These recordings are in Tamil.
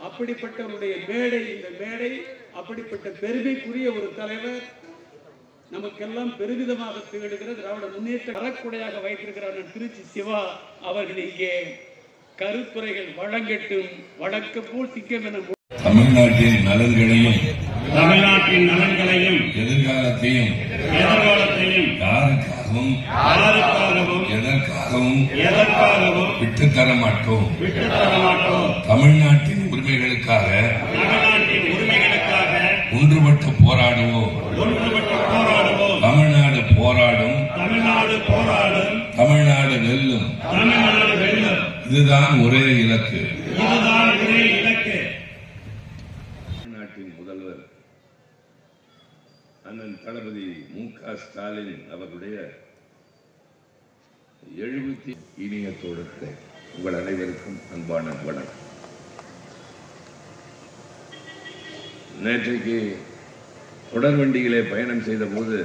அப்படிப்பட்டவருடைய மேடை இந்த மேடை. அப்படிப்பட்ட பெருமைக்குரிய ஒரு தலைவர், நமக்கெல்லாம் பெருமிதமாக திகழ்கிற திராவிட முன்னேற்ற அறக்குடையாக வைத்திருக்கிறார் திருச்சி சிவா அவர்கள் இங்கே கருத்துரைகள் வழங்கட்டும். வழக்கு போல் திக்கமென தமிழ்நாட்டின் நலன்களையும் எதிர்காலத்தையும் யாருக்காகவும் எதற்காகவும் விட்டுத்தர மாட்டோம். தமிழ்நாட்டின் உரிமைகளுக்காக ஒன்றுபட்டு போராடுவோம். தமிழ்நாடு போராடும், தமிழ்நாடு வெல்லும். இதுதான் ஒரே இலக்கு. தமிழ்நாட்டின் முதல்வர் அண்ணன் தளபதி மு.க. ஸ்டாலின் அவர்களுடைய 70 இனிய தோழர்களே, உங்கள் அனைவருக்கும் அன்பான வணக்கம். நேற்றைக்கு தொடர்வண்டியிலே பயணம் செய்த போது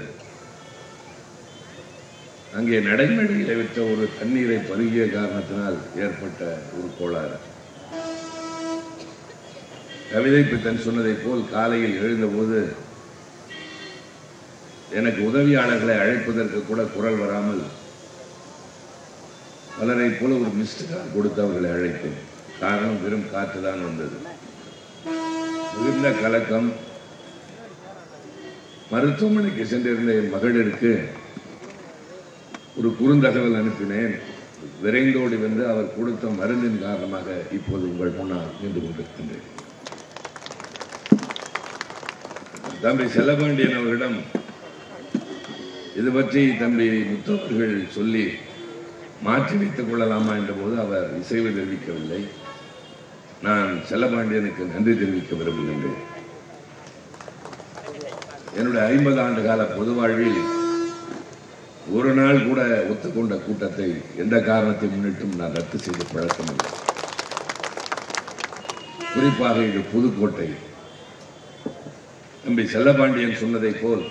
அங்கே நடைமேடையிலே விற்ற ஒரு தண்ணீரை பருகிய காரணத்தினால் ஏற்பட்ட ஒரு கோளாறு. கவிதை பித்தன் சொன்னதை போல் காலையில் எழுந்தபோது எனக்கு உதவியாளர்களை அழைப்பதற்கு கூட குரல் வராமல் பலரை போல ஒரு மிஸ்டு கால் கொடுத்து அவர்களை அழைத்தேன். காரணம், வெறும் காற்று தான் வந்தது. மிகுந்த கலக்கம். மருத்துவமனைக்கு சென்றிருந்த என் மகளிருக்கு ஒரு குறுந்தகவல் அனுப்பினேன். விரைந்தோடி வந்து அவர் கொடுத்த மருந்தின் காரணமாக இப்போது உங்கள் முன்னால் நின்று கொண்டிருக்கின்றேன். தம்பி செல்லபாண்டியன் அவர்களிடம் இது பற்றி தம்பி முத்தவர்கள் சொல்லி மாற்றி வைத்துக் கொள்ளலாமா என்ற போது அவர் இசைவு தெரிவிக்கவில்லை. நான் செல்லபாண்டியனுக்கு நன்றி தெரிவிக்க விரும்புகின்றேன். என்னுடைய 50 ஆண்டு கால பொது வாழ்வில் ஒரு நாள் கூட ஒத்துக்கொண்ட கூட்டத்தை எந்த காரணத்தை முன்னிட்டும் நான் ரத்து செய்த பழக்கம் இல்லை. குறிப்பாக இது புதுக்கோட்டை. தம்பி செல்லபாண்டியன் சொன்னதை போல்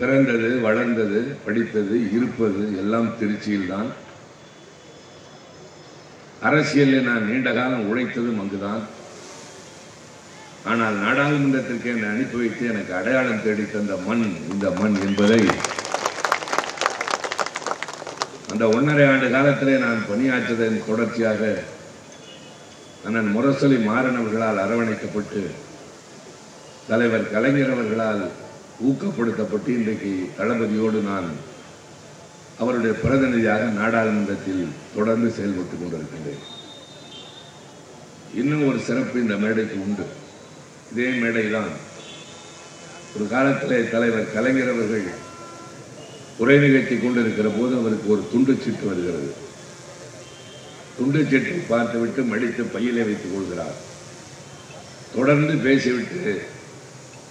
பிறந்தது, வளர்ந்தது, படித்தது, இருப்பது எல்லாம் திருச்சியில் தான். அரசியலில் நான் நீண்ட காலம் உழைத்ததும் அங்குதான். ஆனால் நாடாளுமன்றத்திற்கு என்னை அனுப்பி வைத்து எனக்கு அடையாளம் தேடி தந்த மண் இந்த மண் என்பதை அந்த 1.5 ஆண்டு காலத்திலே நான் பணியாற்றதன் தொடர்ச்சியாக அண்ணன் முரசொலி மாறன் அவர்களால் அரவணைக்கப்பட்டு தலைவர் கலைஞர் அவர்களால் ஊக்கப்படுத்தப்பட்டு இன்றைக்கு தளபதியோடு நான் அவருடைய பிரதிநிதியாக நாடாளுமன்றத்தில் தொடர்ந்து செயல்பட்டுக் கொண்டிருக்கின்றேன். இன்னும் ஒரு சிறப்பு இந்த மேடைக்கு உண்டு. இதே மேடைதான் ஒரு காலத்திலே தலைவர் கலைஞர் அவர்கள் உரை நிகழ்த்தி கொண்டிருக்கிற போது அவருக்கு ஒரு துண்டு சீட்டு வருகிறது. துண்டு சீட்டை பார்த்துவிட்டு மடித்து பையிலே வைத்துக் கொள்கிறார். தொடர்ந்து பேசிவிட்டு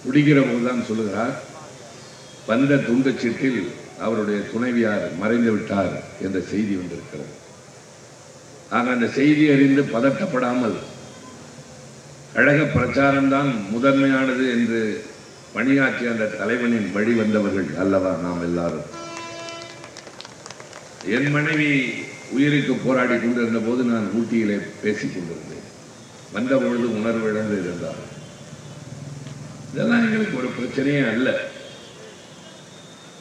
முடிகிற போதுதான் சொல்லுகிறார், வந்த துண்டு சீட்டில் அவருடைய துணைவியார் மறைந்து விட்டார் என்ற செய்தி வந்திருக்கிறது. ஆக அந்த செய்தி அறிந்து பதட்டப்படாமல் கழக பிரச்சாரம்தான் முதன்மையானது என்று பணியாற்றிய அந்த தலைவனின் வழி வந்தவர்கள் அல்லவா நாம் எல்லாரும். என் மனைவி உயிருக்கு போராடி கொண்டிருந்த போது நான் ஊட்டியிலே பேசிக் கொண்டிருந்தேன். வந்த பொழுது உணர்வு இழந்து இருந்தார். இதெல்லாம் எங்களுக்கு ஒரு பிரச்சனையே அல்ல.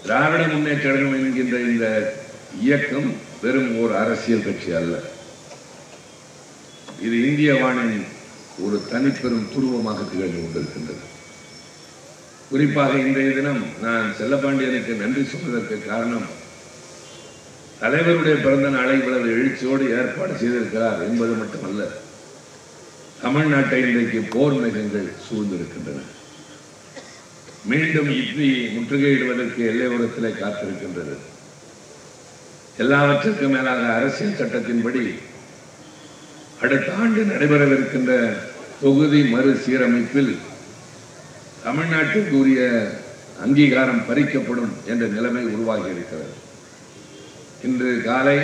திராவிட முன்னேற்ற கழகம் என்கின்ற இந்த இயக்கம் வெறும் ஒரு அரசியல் கட்சி அல்ல. இது இந்திய வானின் ஒரு தனிப்பெரும் துருவமாக திகழ்ந்து கொண்டிருக்கின்றது. குறிப்பாக இன்றைய தினம் நான் செல்லபாண்டியனுக்கு நன்றி சொன்னதற்கு காரணம், தலைவருடைய பிறந்த நாளை இவ்வளவு எழுச்சியோடு ஏற்பாடு செய்திருக்கிறார் என்பது மட்டுமல்ல, தமிழ்நாட்டை இன்றைக்கு போர் மேகங்கள் சூழ்ந்திருக்கின்றன. மீண்டும் இட்லி முற்றுகையிடுவதற்கு எல்லையோரத்திலே காத்திருக்கின்றது. எல்லாவற்றிற்கும் மேலாக அரசியல் சட்டத்தின்படி அடுத்த ஆண்டு நடைபெறவிருக்கின்ற தொகுதி மறுசீரமைப்பில் தமிழ்நாட்டிற்கு உரிய அங்கீகாரம் பறிக்கப்படும் என்ற நிலைமை உருவாகி இருக்கிறது. இன்று காலை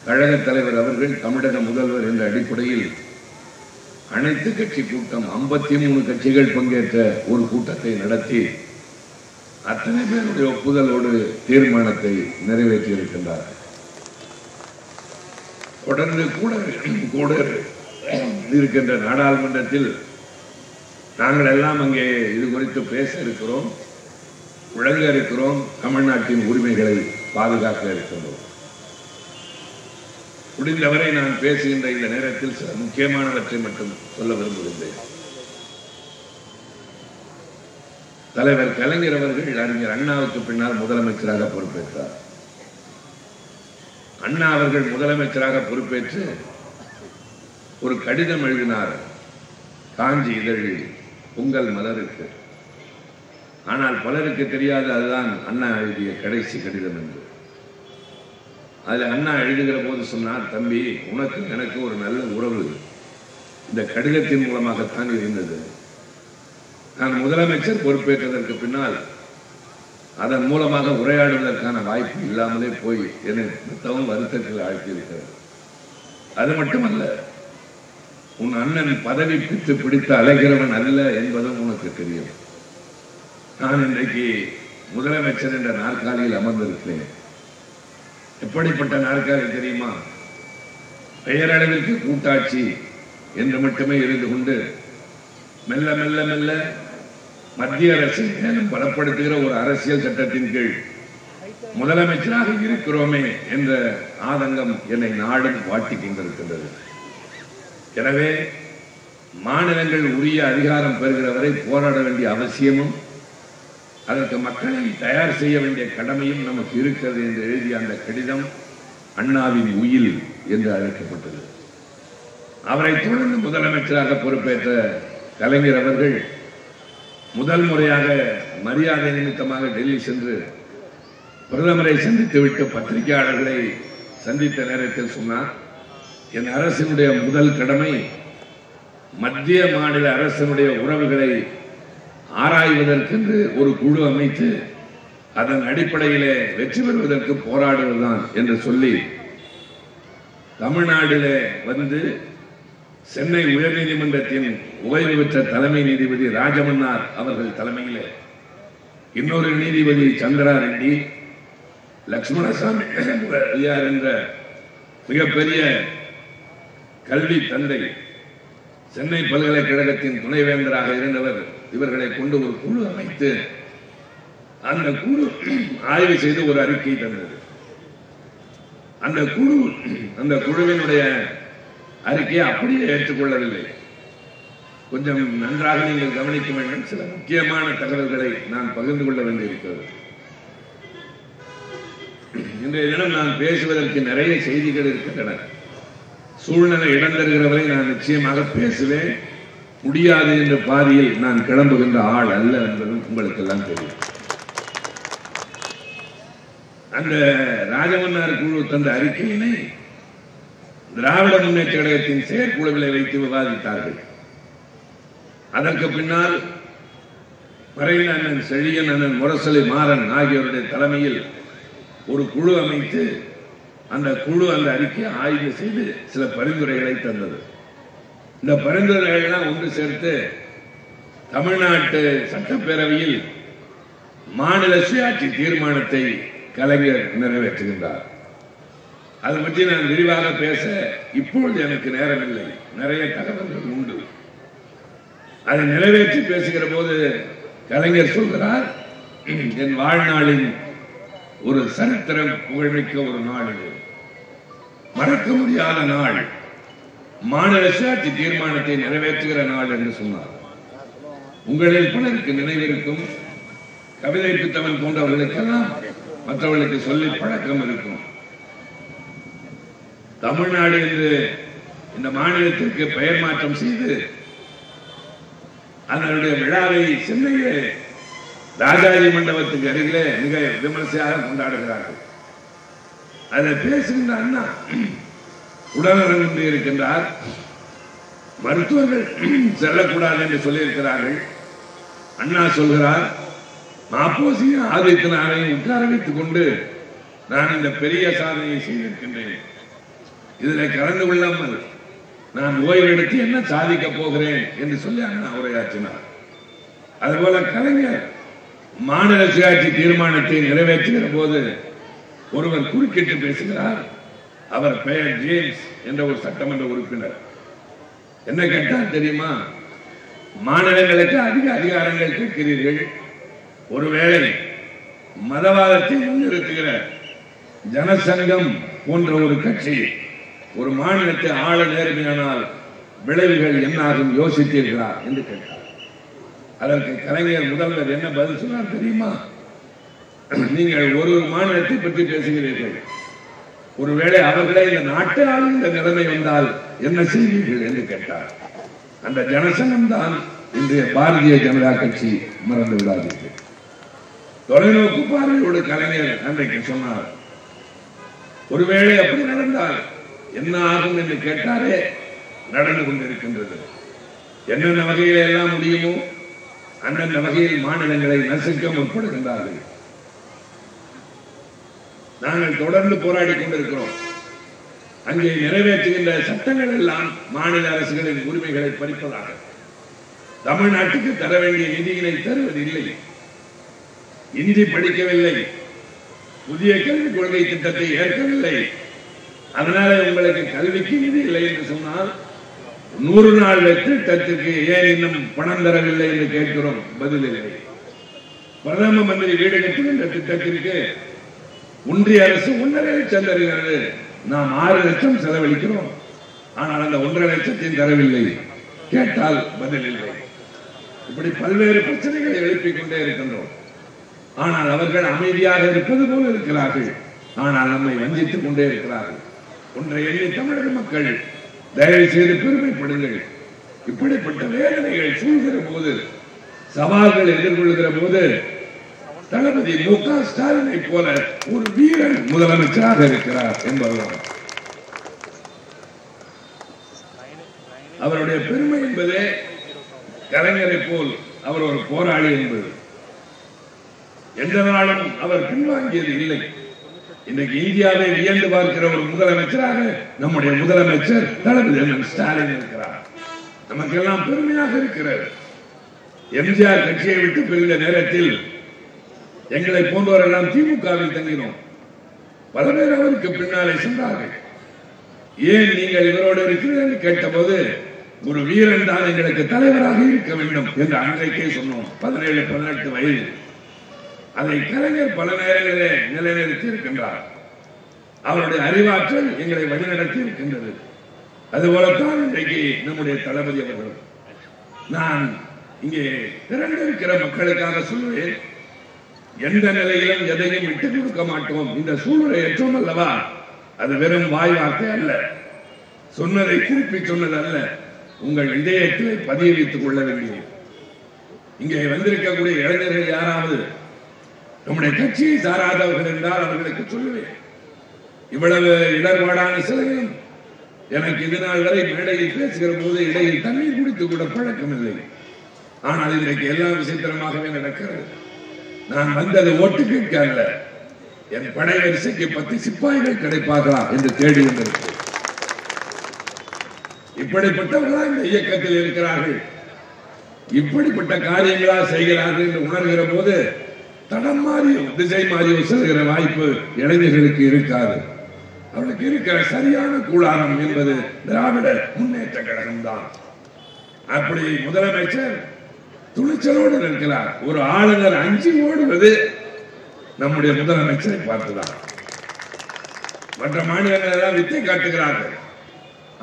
கழக தலைவர் அவர்கள் தமிழக முதல்வர் என்ற அடிப்படையில் அனைத்து கட்சி கூட்டம் 53 கட்சிகள் பங்கேற்ற ஒரு கூட்டத்தை நடத்தி அத்தனை பேருடைய ஒப்புதலோடு தீர்மானத்தை நிறைவேற்றி இருக்கின்றார். தொடர்ந்து கூட இருக்கின்ற நாடாளுமன்றத்தில் நாங்கள் எல்லாம் அங்கே இது குறித்து பேச இருக்கிறோம், விளங்க இருக்கிறோம், தமிழ்நாட்டின் உரிமைகளை பாதுகாக்க இருக்கின்றோம். முடிந்தவரை நான் பேசுகின்ற இந்த நேரத்தில் சில முக்கியமானவற்றை மட்டும் சொல்ல விரும்புகின்றேன். தலைவர் கலைஞர் அவர்கள் அறிஞர் அண்ணாவுக்கு பின்னால் முதலமைச்சராக பொறுப்பேற்றார். அண்ணா அவர்கள் முதலமைச்சராக பொறுப்பேற்று ஒரு கடிதம் எழுதினார் காஞ்சி இதழில் பொங்கல் மலருக்கு. ஆனால் பலருக்கு தெரியாது அதுதான் அண்ணா எழுதிய கடைசி கடிதம் என்று. அதில் அண்ணா எழுதுகிற போது சொன்னார், தம்பி, உனக்கு எனக்கு ஒரு நல்ல உறவு இந்த கடிதத்தின் மூலமாகத்தான் இருந்தது. நான் முதலமைச்சர் பொறுப்பேற்றதற்கு பின்னால் அதன் மூலமாக உரையாடுவதற்கான வாய்ப்பு இல்லாமலே போய் என்னை மிகவும் வருத்தத்தில் ஆழ்த்தியிருக்கிறது. அது மட்டுமல்ல, உன் அண்ணன் பதவி பிடித்து அலைகிறவன் அல்ல என்பதும் உனக்கு தெரியும். நான் இன்றைக்கு முதலமைச்சர் என்ற நாற்காலியில் அமர்ந்திருக்கிறேன். எப்படிப்பட்ட நாற்காலி தெரியுமா? பெயரளவிற்கு கூட்டாட்சி என்று மட்டுமே இருந்து கொண்டு மெல்ல மெல்ல மெல்ல மத்திய அரசு மேலும் பலப்படுத்துகிற ஒரு அரசியல் சட்டத்தின் கீழ் முதலமைச்சராக இருக்கிறோமே என்ற ஆதங்கம் என்னை நாடும் வாட்டிக் கொண்டிருக்கின்றது. எனவே மாநிலங்கள் உரிய அதிகாரம் பெறுகிற வரை போராட வேண்டிய அவசியமும் அதற்கு மக்களை தயார் செய்ய வேண்டிய கடமையும் நமக்கு இருக்கிறது என்று எழுதிய அந்த கடிதம் அண்ணாவின் உயில் என்று அழைக்கப்பட்டது. அவரை தொடர்ந்து முதலமைச்சராக பொறுப்பேற்ற கலைஞர் அவர்கள் முதல் முறையாக மரியாதை நிமித்தமாக டெல்லி சென்று பிரதமரை சந்தித்துவிட்டு பத்திரிகையாளர்களை சந்தித்த நேரத்தில் சொன்னார், என் அரசினுடைய முதல் கடமை மத்திய மாநில அரசினுடைய உறவுகளை ஆராய்வதற்கென்று ஒரு குழு அமைத்து அதன் அடிப்படையிலே வெற்றி பெறுவதற்கு போராடுவதுதான் என்று சொல்லி தமிழ்நாட்டிலே வந்து சென்னை உயர்நீதிமன்றத்தின் ஓய்வு பெற்ற தலைமை நீதிபதி ராஜமன்னார் அவர்கள் தலைமையிலே இன்னொரு நீதிபதி சந்திரா ரெட்டி, லட்சுமணசாமி என்ற மிகப்பெரிய கல்வி தந்தை, சென்னை பல்கலைக்கழகத்தின் துணைவேந்தராக இருந்தவர், இவர்களை கொண்டு ஒரு குழு அமைத்து அந்த குழு ஆய்வு செய்து ஒரு அறிக்கை தந்தது. அந்த குழுவினுடைய அறிக்கையை அப்படியே ஏற்றுக்கொள்ளவில்லை. கொஞ்சம் நன்றாக நீங்கள் கவனிக்க வேண்டும். சில முக்கியமான தகவல்களை நான் பகிர்ந்து கொள்ள வேண்டியிருக்கிறது. இன்றைய தினம் நான் பேசுவதற்கு நிறைய செய்திகள் இருக்கின்றன. சூழ்நிலை இடம் தருகிறவரை நான் நிச்சயமாக பேசுவேன். முடியாது என்ற பாதையில் நான் கிளம்புகின்ற ஆள் அல்ல என்பதும் உங்களுக்கு எல்லாம் தெரியும். அந்த ராஜமன்னார் குழு தந்த அறிக்கையினை திராவிட முன்னேற்ற கழகத்தின் செயற்குழுவிலை வைத்து விவாதித்தார்கள். அதற்கு பின்னால் மறைந்த அண்ணன் செழியன், அண்ணன் முரசொலி மாறன் ஆகியோருடைய தலைமையில் ஒரு குழு அமைத்து அந்த குழு அந்த அறிக்கையை ஆய்வு செய்து சில பரிந்துரைகளை தந்தது. இந்த பரிந்துரைகள்லாம் ஒன்று சேர்த்து தமிழ்நாட்டு சட்டப்பேரவையில் மாநில சுயாட்சி தீர்மானத்தை கலைஞர் நிறைவேற்றுகின்றார். அதை பற்றி நான் விரிவாக பேச இப்பொழுது எனக்கு நேரமில்லை. நிறைய தகவல்கள் உண்டு. அதை நிறைவேற்றி பேசுகிற போது கலைஞர் சொல்கிறார், என் வாழ்நாளின் ஒரு சரித்திரம் புகழ்மிக்க ஒரு நாள் இது, மறக்க முடியாத நாள், மாநில சுயாட்சி தீர்மானத்தை நிறைவேற்றுகிற நாள் என்று சொன்னார். உங்களில் பலருக்கு நினைவிருக்கும், கவிதை பித்தவன் போன்றவர்களுக்கெல்லாம் மற்றவர்களுக்கு சொல்லி பழக்கம் இருக்கும். தமிழ்நாடு என்று இந்த மாநிலத்திற்கு பெயர் மாற்றம் செய்து அதனுடைய விழாவை சென்னையிலே ராஜாஜி மண்டபத்துக்கு அருகிலே மிக விமர்சையாக கொண்டாடுகிறார்கள். அதில் பேசுகின்ற அண்ணா உடல்நலம் இருக்கின்றார், மருத்துவர்கள் செல்லக்கூடாது என்று சொல்லியிருக்கிறார்கள். அண்ணா சொல்கிறார், மாப்போசியும் ஆதித்தனாரையும் உட்கார வைத்துக் கொண்டு நான் இந்த பெரிய சாதனையை செய்திருக்கின்றேன். இதில் கலந்து கொள்ளாமல் நான் ஓய்வெடுத்து என்ன சாதிக்க போகிறேன் என்று சொல்லி அண்ணா உரையாற்றினார். அதுபோல கலைஞர் மாநில சுயாட்சி தீர்மானத்தை நிறைவேற்றுகிற போது ஒருவர் குறுக்கிட்டு பேசுகிறார். அவர் பெயர் ஜேம்ஸ் என்ற ஒரு சட்டமன்ற உறுப்பினர். என்ன கேட்டால் தெரியுமா, மாநிலங்களுக்கு அதிக அதிகாரங்கள் கேட்கிறீர்கள், ஒருவேளை மதவாதத்தை முன்னிறுத்துகிற ஜனசங்கம் போன்ற ஒரு கட்சி ஒரு மாநிலத்தை ஆள நேர்மையானால் விளைவுகள் என்னாகும் யோசித்தீர்களா என்று கேட்டார். அதற்கு கலைஞர் முதல்வர் என்ன பதில் சொன்னார் தெரியுமா? நீங்கள் ஒரு மாநிலத்தை பற்றி பேசுகிறீர்கள், ஒருவேளை அவர்களே இந்த நாட்டை ஆளுகின்ற நிலைமை வந்தால் என்ன செய்வீர்கள் என்று கேட்டார். அந்த ஜனசங்கம் தான் இன்றைய பாரதிய ஜனதா கட்சி, மறந்து விடாதீர்கள். தொலைநோக்கு பார்வையோடு கலைஞர் அன்றைக்கு சொன்னார். ஒருவேளை அப்படி நடந்தால் என்ன ஆகும் என்று கேட்டாரே, நடந்து கொண்டிருக்கின்றது. என்னென்ன வகையில் எல்லாம் முடியுமோ அந்தந்த வகையில் மாநிலங்களை நசுக்க முற்படுகின்றார்கள். நாங்கள் தொடர்ந்து போராடி கொண்டிருக்கிறோம். அங்கே நிறைவேற்றுகின்ற சட்டங்கள் எல்லாம் மாநில அரசுகளின் உரிமைகளை பறிப்பதாக, தமிழ்நாட்டுக்கு தர வேண்டிய நிதியினை தருவதில்லை, இந்தி படிக்கவில்லை, புதிய கல்விக் கொள்கை திட்டத்தை ஏற்கவில்லை, அதனால உங்களுக்கு கல்விக்கு நிதி இல்லை என்று சொன்னால் 100 நாள் திட்டத்திற்கு ஏன் இன்னும் பணம் தரவில்லை என்று கேட்கிறோம், பதில் இல்லை. பிரதம மந்திரி வீடு கட்டுகின்ற திட்டத்திற்கு ஒன்றிய அரசு 1.5 லட்சம் தருகிறது, நாம் 6 லட்சம் செலவழிக்கிறோம், ஆனால் அந்த 1.5 லட்சத்தையும் தரவில்லை, கேட்டால் பதில் இல்லை. இப்படி பல்வேறு பிரச்சனைகளை எழுப்பிக் கொண்டே இருக்கின்றோம். ஆனால் அவர்கள் அமைதியாக இருப்பது போல இருக்கிறார்கள், ஆனால் நம்மை வஞ்சித்துக் கொண்டே இருக்கிறார்கள். ஒன்றை எண்ணி தமிழக மக்கள் தயவு செய்து பெருமைப்படுங்கள். இப்படிப்பட்ட வேதனைகள் சூழ்கிற போது, சவால்கள் எதிர்கொள்கிற போது தளபதி மு.க. ஸ்டாலினை போல ஒரு வீரன் முதலமைச்சராக இருக்கிறார் என்பதுதான் அவருடைய பெருமை என்பதே. கலைஞரை போல் அவர் ஒரு போராளி என்பது. எந்த நாளும் அவர் பின்வாங்கியது இல்லை. இன்றைக்கு இந்தியாவை வியந்து பார்க்கிற ஒரு முதலமைச்சராக நம்முடைய முதலமைச்சர் தளபதி ஸ்டாலின் இருக்கிறார். நமக்கெல்லாம் பெருமையாக இருக்கிறது. எம்ஜிஆர் கட்சியை விட்டு பிரிந்த நேரத்தில் எங்களை போன்றவரெல்லாம் திமுகவில் தங்கினோம். பல பேர் அவருக்கு பின்னாலே சென்றார்கள். ஏன் நீங்கள் இவரோடு இருக்கிறீர்கள் என்று கேட்டபோது, ஒரு வீரன் தான் எங்களுக்கு தலைவராக இருக்க வேண்டும் என்று அன்றைக்கே சொன்னோம். 17-18 வயது. அதை கலைஞர் பல நேரங்களிலே நிலைநிறுத்தி இருக்கின்றார். அவருடைய அறிவாற்றல் எங்களை வழிநடத்தி இருக்கின்றது. அதுபோலத்தான் இன்றைக்கு நம்முடைய தளபதி அவர்கள். நான் இங்கே திரண்டிருக்கிற மக்களுக்காக சொல்வேன், எந்த நிலையிலும் எதையும் விட்டுக் கொடுக்க மாட்டோம். இந்த சூழ்நிலை ஏற்றோம் அல்லவா, அது வெறும் வாய் வார்த்தை அல்ல, சொன்னதை திருப்பி சொன்னது அல்ல, உங்கள் இதயத்தை பதிய வைத்துக் கொள்ள வேண்டியது. இங்கே வந்திருக்கக்கூடிய இளைஞர்கள் யாராவது நம்முடைய கட்சியை சாராதவர்கள் என்றால் அவர்களுக்கு சொல்லுவேன், இவ்வளவு இடர்பாடான சிலையும் எனக்கு இது நாள் வரை மேடையில் பேசுகிற போது இடையில் தண்ணீர் குடித்து கூட பழக்கம் இல்லை. ஆனால் இன்றைக்கு எல்லாம் விசித்திரமாகவே நடக்கிறது. நான் வந்தது ஓட்டு கேட்க அல்ல, என் படை வரிசைக்கு 10 சிப்பாய்கள் கிடைப்பார்களா என்று தேடி வந்திருக்கிறேன். இப்படிப்பட்டவர்களா இந்த இயக்கத்தில் இருக்கிறார்கள், இப்படிப்பட்ட காரியங்களா செய்கிறார்கள் என்று உணர்கிற போது தடம் மாறியோ திசை மாறியோ செல்கிற வாய்ப்பு இளைஞர்களுக்கு இருக்காது. அவளுக்கு இருக்கிற சரியான கூடாரம் என்பது திராவிட முன்னேற்ற கழகம் தான். அப்படி முதலமைச்சர் துணிச்சலோடு நிற்கிறார். ஒரு ஆளுநர் அஞ்சி ஓடுவது நம்முடைய முதலமைச்சரை பார்த்துதான். மற்ற மாநிலங்கள் எல்லாம் வித்தை காட்டுகிறார்கள்.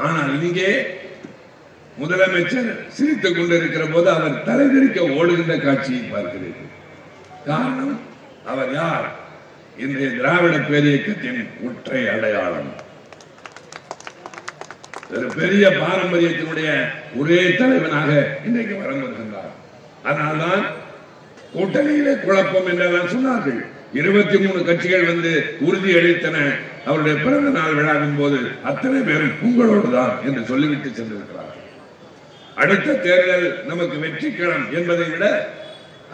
ஆனால் இங்கே முதலமைச்சர் சிரித்துக் கொண்டிருக்கிற போது அவர் தலைவிரிக்க ஓடுகின்ற காட்சியை பார்க்கிறீர்கள். காரணம், அவர் யார்? இன்றைய திராவிட பேரியக்கத்தின் ஒற்றை அடையாளம். ஒரு பெரிய பாரம்பரியத்தினுடைய ஒரே தலைவனாக இன்றைக்கு வரம் வருகின்றார். அதனால்தான் கூட்டணியிலே குழப்பம் என்றெல்லாம் சொன்னார்கள். 23 கட்சிகள் வந்து உறுதி அளித்தன அவருடைய பிறந்த நாள் விழாவின் போது, அத்தனை பேரும் உங்களோடு தான் என்று சொல்லிவிட்டு சென்றிருக்கிறார். அடுத்த தேர்தல் நமக்கு வெற்றிக்கிழம் என்பதை விட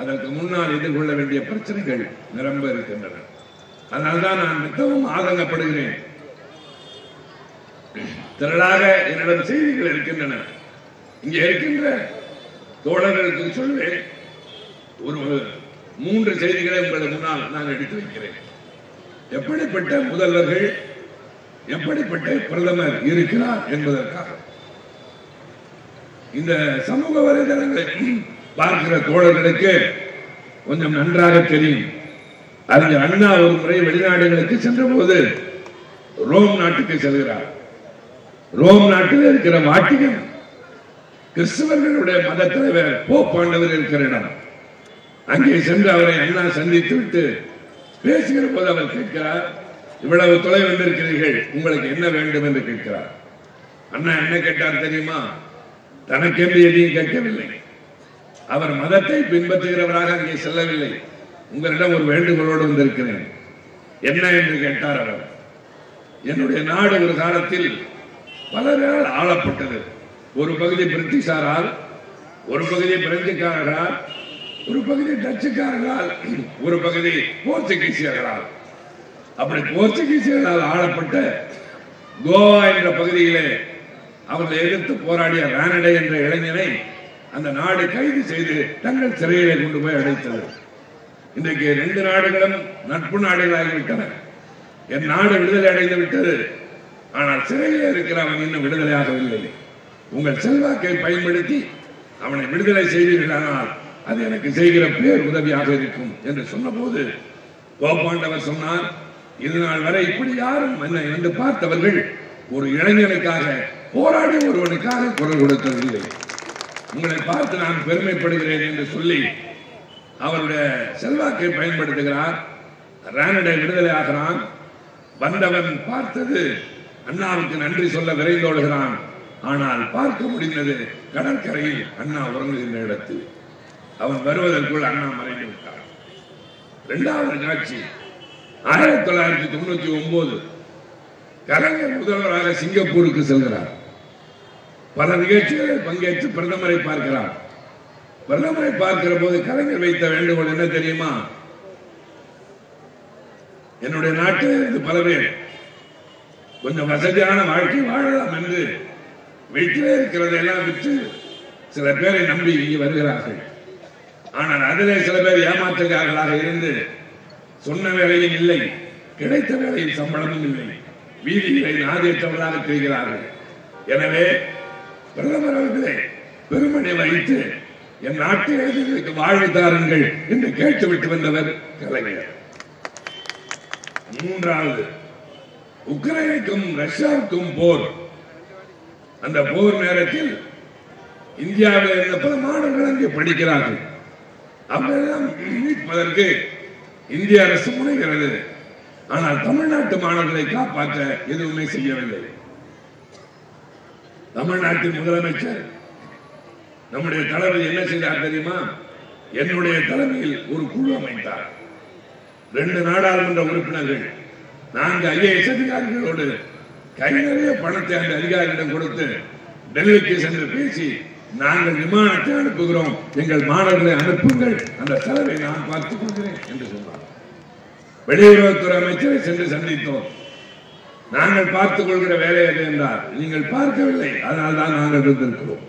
அதற்கு முன்னால் எதிர்கொள்ள வேண்டிய பிரச்சனைகள் நிரம்ப இருக்கின்றன. அதனால்தான் நான் மிகவும் ஆதங்கப்படுகிறேன். திரளாக என்னிடம் செய்திகள் இருக்கின்றன. இங்கே இருக்கின்ற தோழர்களுக்கு சொல்வேன், ஒரு 3 செய்திகளை உங்கள் முன்னால் நான் எடுத்து வைக்கிறேன். எப்படிப்பட்ட முதல்வர்கள், எப்படிப்பட்ட பிரதமர் இருக்கிறார் என்பதற்காக. இந்த சமூக வலைதளங்களை பார்க்கிற தோழர்களுக்கு கொஞ்சம் நன்றாக தெரியும். அறிஞர் அண்ணா ஒரு முறை வெளிநாடுகளுக்கு சென்ற போது ரோம் நாட்டுக்கு செல்கிறார். ரோம் நாட்டில் இருக்கிற வாட்டிகன் கிறிஸ்தவர்களுடைய மத தலைவர் போப் ஆண்டவர் இருக்கிற இடம். அங்கே சென்று அவரை அண்ணா சந்தித்து விட்டு பேசுகிற போது அவர் கேட்கிறார், இவ்வளவு தொலை வந்திருக்கிறீர்கள், உங்களுக்கு என்ன வேண்டும் என்று கேட்கிறார். அண்ணா என்ன கேட்டார் தெரியுமா? தனக்கென்று எதையும் கேட்கவில்லை. அவர் மதத்தை பின்பற்றுகிறவராக அங்கே செல்லவில்லை. உங்களிடம் ஒரு வேண்டுகோளோடு வந்திருக்கிறேன். என்ன என்று கேட்டார் அவர். என்னுடைய நாடு ஒரு காலத்தில் பலரால் ஆளப்பட்டது. ஒரு பகுதி பிரிட்டிஷாரால், ஒரு பகுதி பிரெஞ்சுக்காரர்களால், ஒரு பகுதி டச்சுக்காரர்களால், ஒரு பகுதி போர்ச்சுகீசியர்களால். அப்படி போர்ச்சுகீசியர்களால் ஆளப்பட்ட கோவா என்ற பகுதியிலே அவர்களை எதிர்த்து போராடிய ரானடே என்ற இளைஞனை அந்த நாடு கைது செய்து தங்கள் சிறையிலே கொண்டு போய் அடைத்தது. இன்றைக்கு 2 நாடுகளும் நட்பு நாடுகளாகிவிட்டன. என் நாடு விடுதலை அடைந்து விட்டது. ஆனால் சிறையிலே இருக்கிற அவன் இன்னும் விடுதலையாகவில்லை. உங்கள் செல்வாக்கை பயன்படுத்தி அவனை விடுதலை செய்தீர்களானால் அது எனக்கு செய்கிற பேர் உதவியாக இருக்கும் என்று சொன்னபோது போப்பாண்டவர் சொன்னார், இது நாள் வரை இப்படி யாரும் என்னை வந்து பார்த்தவர்கள் ஒரு இளைஞனுக்காக போராடி ஒருவனுக்காக குரல் கொடுத்ததில்லை. உங்களை பார்த்து நான் பெருமைப்படுகிறேன் என்று சொல்லி அவருடைய செல்வாக்கை பயன்படுத்துகிறார். ரானடே விடுதலை ஆகிறான். வந்தவன் பார்த்தது அண்ணாவுக்கு நன்றி சொல்ல விரைந்தோடுகிறான். ஆனால் பார்க்க முடிந்தது கடற்கரையில் அண்ணா உறங்குகின்ற இடத்தில். அவன் வருவதற்குள் அண்ணா மறைந்து விட்டார். 2வது காட்சி 1999 கலைஞர் முதல்வராக சிங்கப்பூருக்கு செல்கிறார். பல நிகழ்ச்சிகளில் பங்கேற்று பிரதமரை பார்க்கிறார். பிரதமரை பார்க்கிற போது கலைஞர் வைத்த வேண்டுகோள் என்ன தெரியுமா? என்னுடைய நாட்டில் இருந்து பல பேர் கொஞ்சம் வசதியான வாழ்க்கை வாழலாம் என்று வீட்டிலே இருக்கிறதெல்லாம் விட்டு சில பேரை நம்பி இங்கே வருகிறார்கள். ஆனால் அதிலே சில பேர் ஏமாற்றுகிறார்களாக இருந்து சொன்ன வேலையும் இல்லை, கிடைத்த வேலையில் சம்பளமும் இல்லை, வீதிகளை நாதியற்றவர்களாக தெரிகிறார்கள். எனவே பிரதமர் அவர்களே பெருமனை வைத்து என் நாட்டு ஏழைகளுக்கு வாழ்வு தாருங்கள் என்று கேட்டுவிட்டு வந்தவர் கலைஞர். 3வது உக்ரைனுக்கும் ரஷ்யாவுக்கும் போர். அந்த போர் நேரத்தில் இந்தியாவில் இருந்த பல மாணவர்கள் அங்கே படிக்கிறார்கள். அவர்களெல்லாம் மீட்பதற்கு இந்திய அரசு முனைகிறது. ஆனால் தமிழ்நாட்டு மாணவர்களை காப்பாற்ற எதுவுமே செய்யவில்லை. தமிழ்நாட்டின் முதலமைச்சர் நம்முடைய தலைவர் என்ன செய்தார் தெரியுமா? என்னுடைய தலைமையில் ஒரு குழு அமைத்தார். 2 நாடாளுமன்ற உறுப்பினர்கள் 4 IAS அதிகாரிகளோடு கை நிறைய பணத்தை அந்த அதிகாரியிடம் கொடுத்து டெல்லிக்கு சென்று பேசி, நாங்கள் விமானத்தை அனுப்புகிறோம், எங்கள் மாணவர்களை அனுப்புங்கள், அந்த செலவை நான் பார்த்துக் கொள்கிறேன் என்று சொன்னார். வெளியுறவுத்துறை அமைச்சரை சென்று சந்தித்தோம். நாங்கள் பார்த்துக் கொள்கிற வேலை எது என்றார். நீங்கள் பார்க்கவில்லை, அதனால்தான் நாங்கள் இருந்திருக்கிறோம்.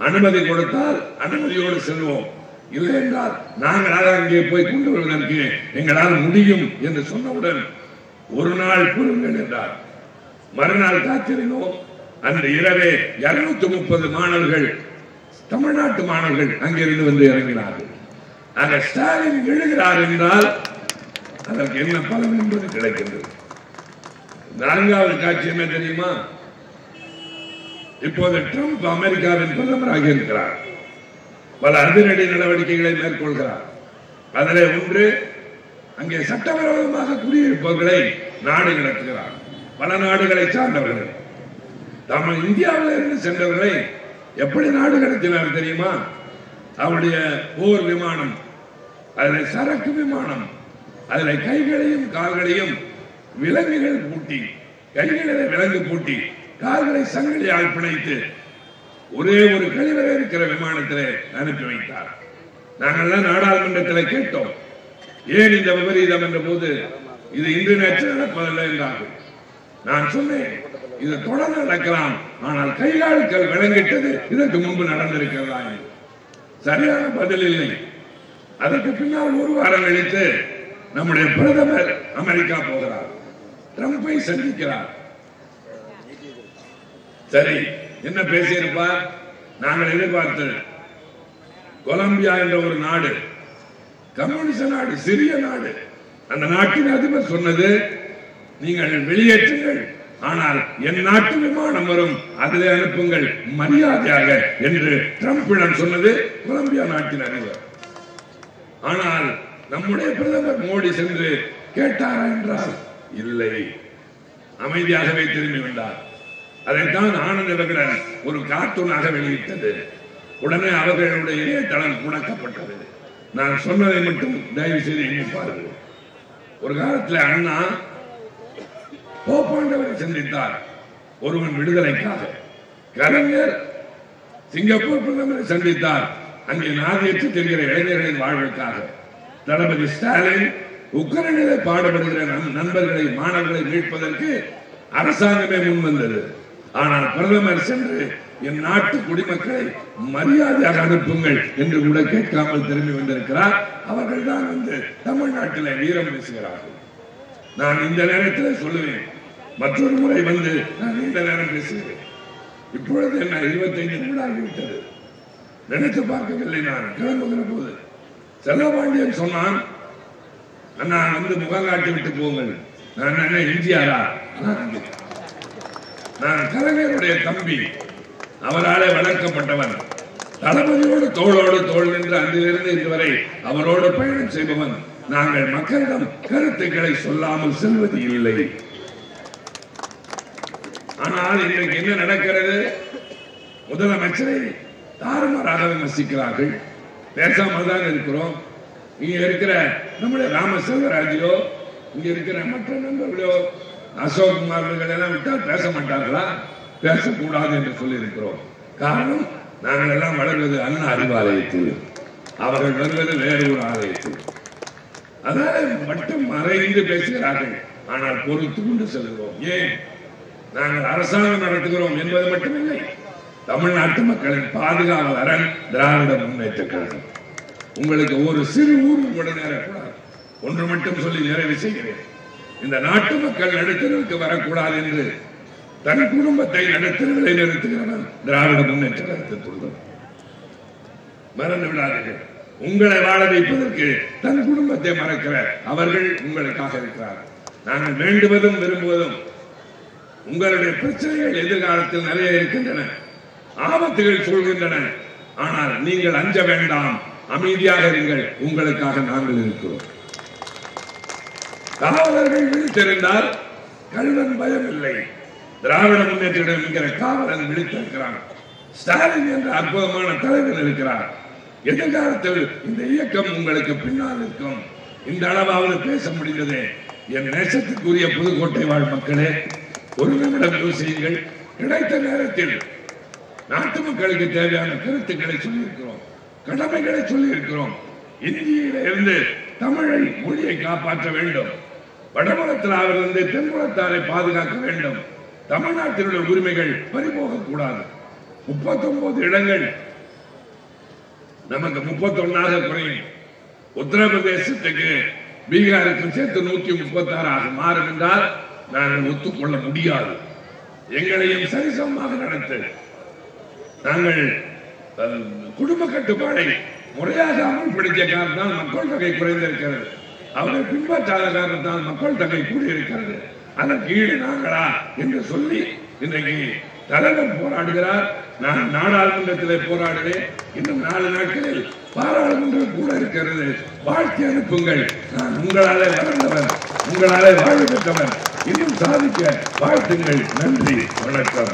அனுமதி கொடுத்தால் அனுமதியோடு செல்வோம், இல்லை என்றால் நாங்களாக அங்கே போய் கொண்டு வருவதற்கு எங்களால் முடியும் என்று சொன்னவுடன் ஒரு நாள் பொறுங்கள் என்றார். மறுநாள் காத்திருந்தோம். அந்த இரவே 230 மாணவர்கள், தமிழ்நாட்டு மாணவர்கள் அங்கிருந்து வந்து இறங்கினார்கள். ஆக ஸ்டாலின் எழுகிறார் என்றால் அதற்கு என்ன பலன் என்பது கிடைக்கின்றது. 4வது காட்சி என்ன தெரியுமா? இப்போது ட்ரம்ப் அமெரிக்காவின் பிரதமராக இருக்கிறார். பல அதிரடி நடவடிக்கைகளை மேற்கொள்கிறார். அதிலே ஒன்று, அங்கே சட்டவிரோதமாக குடியிருப்பவர்களை நாடு கடத்துகிறார். பல நாடுகளை சார்ந்தவர்கள் தமிழ் இந்தியாவில் இருந்து சென்றவர்களை எப்படி நாடு கடத்தினார் தெரியுமா? அவருடைய போர் விமானம், அதில் சரக்கு விமானம், அதில் கைகளையும் கால்களையும் விலங்குகள் பூட்டி, கைகளை விலங்கு பூட்டி, கால்களை சங்கிலியால் பிணைத்து ஒரே ஒரு கழிவறை இருக்கிற விமானத்திலே அனுப்பி வைத்தார். நாங்கள் நாடாளுமன்றத்தில் கேட்டோம், ஏன் இந்த விபரீதம் என்ற போது இது இன்று நேற்று நடப்பதில்லை என்றார்கள். நான் சொன்னேன், இது தொடர்ந்து நடக்கலாம், ஆனால் கைகால்கள் விளங்கிட்டது இதற்கு முன்பு நடந்திருக்கிறதா? சரியான பதில் இல்லை. அதற்கு பின்னால் 1 வாரம் கழித்து நம்முடைய பிரதமர் அமெரிக்கா போகிறார், ட்ரம்பை சந்திக்கிறார். சரி, என்ன பேசியிருப்பார்? நாங்கள் எதிர்பார்த்தது கொலம்பியா என்ற ஒரு நாடு, கம்யூனிச நாடு, சிறிய நாடு. அந்த நாட்டின் அதிபர் சொன்னது, நீங்கள் வெளியேற்றுங்கள், ஆனால் என் நாட்டு விமானம் வரும், அதிலே அனுப்புங்கள் மரியாதையாக என்று ட்ரம்பிடம் சொன்னது கொலம்பியா நாட்டின் அதிபர். ஆனால் நம்முடைய பிரதமர் மோடி சென்று கேட்டாரா என்றால் இல்லை, அமைதியாகவே திரும்பி வந்தார். அதைத்தான் ஆனந்த விகடன் ஒரு கார்ட்டூனாக வெளியிட்டது. உடனே அவர்களுடைய இணையதளம் முடக்கப்பட்டது. நான் சொன்னதை மட்டும் தயவு செய்து எண்ணி பாருங்கள். ஒரு காலத்தில் அண்ணா போப்பாண்டவரை சந்தித்தார், ஒருவன் விடுதலைக்காக. கலைஞர் சிங்கப்பூர் பிரதமரை சந்தித்தார், அங்கே நாதியற்று தெரிகிற இளைஞர்களின் வாழ்வுக்காக. தளபதி ஸ்டாலின் உக்ரைனிலே பாடுபடுகிற நண்பர்களை, மாணவர்களை மீட்பதற்கு அரசாங்கமே முன்வந்தது. ஆனால் பிரதமர் சென்று என் நாட்டு குடிமக்களை மரியாதையாக அனுப்புங்கள் என்று கூட கேட்காமல் திரும்பி வந்திருக்கிறார். அவர்கள் தான் வந்து தமிழ்நாட்டில் வீரம் பேசுகிறார்கள். நான் இந்த நேரத்தில் சொல்லுவேன், மற்றொரு முறை வந்து நான் இந்த நேரம் பேசுகிறேன். இப்பொழுது என்ன 25 நிமிடம் ஆகிவிட்டது. நினைத்து பார்க்கவில்லை. நான் கிளம்புகிற போது செல்லபாண்டியன் சொன்னான், அண்ணா வந்து முகங்காட்டி விட்டு போங்கள். நான் என்ன எம்ஜிஆரா? நான் கலைஞருடைய தம்பி, அவராலே வளர்க்கப்பட்டவன், தளபதியோடு தோளோடு தோள் நின்று அன்றிலிருந்து இதுவரை அவரோடு பயணம் செய்பவன். நாங்கள் மக்களிடம் கருத்துக்களை சொல்லாமல் செல்வது இல்லை. ஆனால் இன்றைக்கு என்ன நடக்கிறது? முதலமைச்சரை தாறுமாறாக விமர்சிக்கிறார்கள். பேசாமல் தான் இருக்கிறோம். இங்க இருக்கிற நம்முடைய ராம செல்வராஜோ, இங்க இருக்கிற மற்ற நண்பர்களோ, அசோக் குமார் எல்லாம் விட்டால் பேச மாட்டார்களா? பேசக்கூடாது என்று சொல்லி இருக்கிறோம். காரணம், நாங்கள் எல்லாம் வளர்வது அண்ணா அறிவாலயத்தில், அவர்கள் வருவது வேறு ஒரு ஆலயத்தில். அதனால மட்டும் மறைந்து பேசுகிறார்கள். ஆனால் பொறுத்து கொண்டு செல்கிறோம். ஏன்? நாங்கள் அரசாங்கம் நடத்துகிறோம் என்பது மட்டுமில்லை, தமிழ்நாட்டு மக்களின் பாதுகாவலர் திராவிட முன்னேற்ற கழகம். உங்களுக்கு ஒரு சிறு ஊர் கூட நேரக்கூடாது. ஒன்று மட்டும் சொல்லி நிறைவு செய்கிறேன். இந்த நாட்டு மக்கள் நடுத்தருக்கு வரக்கூடாது என்று தன் குடும்பத்தை நடுத்தரவிலை நிறுத்துகிறவன் திராவிட முன்னேற்ற கழகத்தில் மறந்து விடாதீர்கள். உங்களை வாழ வைப்பதற்கு தன் குடும்பத்தை மறக்கிற அவர்கள் உங்களுக்காக இருக்கிறார். நாங்கள் வேண்டுவதும் விரும்புவதும் உங்களுடைய பிரச்சனைகள் எதிர்காலத்தில் நிறைய இருக்கின்றன, ஆபத்துகள் சொல்கின்றன. ஆனால் நீங்கள் அஞ்ச வேண்டாம், அமைதியாக இருங்கள். உங்களுக்காக நாங்கள் இருக்கிறோம். காவலர்கள் விழித்திருந்தால் கல்வன் பயம் இல்லை. திராவிட முன்னேற்ற என்கிற காவலன் விழித்திருக்கிறான். ஸ்டாலின் என்ற அற்புதமான தலைவர் இருக்கிறார். எதிர்காலத்தில் இந்த இயக்கம் உங்களுக்கு பின்னால் இருக்கும். இந்த அளவாவது பேச முடிந்ததே. என் நேசத்துக்குரிய புதுக்கோட்டை வாழ் மக்களே, ஒரு நிமிடம் யோசியுங்கள். கிடைத்த நேரத்தில் நாட்டு மக்களுக்கு தேவையான கருத்துக்களை சொல்லியிருக்கிறோம், கடமைகளை சொல்லியிருக்கிறோம். இந்தியில இருந்து தமிழை, மொழியை காப்பாற்ற வேண்டும். வடமலத்திலிருந்து தென்குளத்தாரை பாதுகாக்க வேண்டும். தமிழ்நாட்டில் உள்ள உரிமைகள் பறிபோக கூடாது. 39 இடங்கள் நமக்கு 31ஆக குறையும். உத்தரப்பிரதேசத்துக்கு பீகாருக்கும் சேர்த்து 136 மாறும் என்றால் நாங்கள் ஒத்துக்கொள்ள முடியாது. எங்களையும் சரிசமமாக நடத்த நாங்கள் குடும்ப கட்டுப்பாடை முறையாக அமல்படுத்திய காரணத்தால் மக்கள் தொகை குறைந்திருக்கிறது. அவரை பின்பற்றாத காரணத்தால் மக்கள் தொகை கூடியிருக்கிறது. அதற்கு ஈடு நாங்களா என்று சொல்லி இன்றைக்கு தலைவர் போராடுகிறார். நான் நாடாளுமன்றத்திலே போராடுவேன். இன்னும் 4 நாட்களில் பாராளுமன்றம் கூட இருக்கிறது. வாழ்த்தி அனுப்புங்கள். நான் உங்களாலே வளர்ந்தவன், உங்களாலே வாழ பெற்றவன். இன்னும் சாதிக்க வாழ்த்துங்கள். நன்றி, வணக்கம்.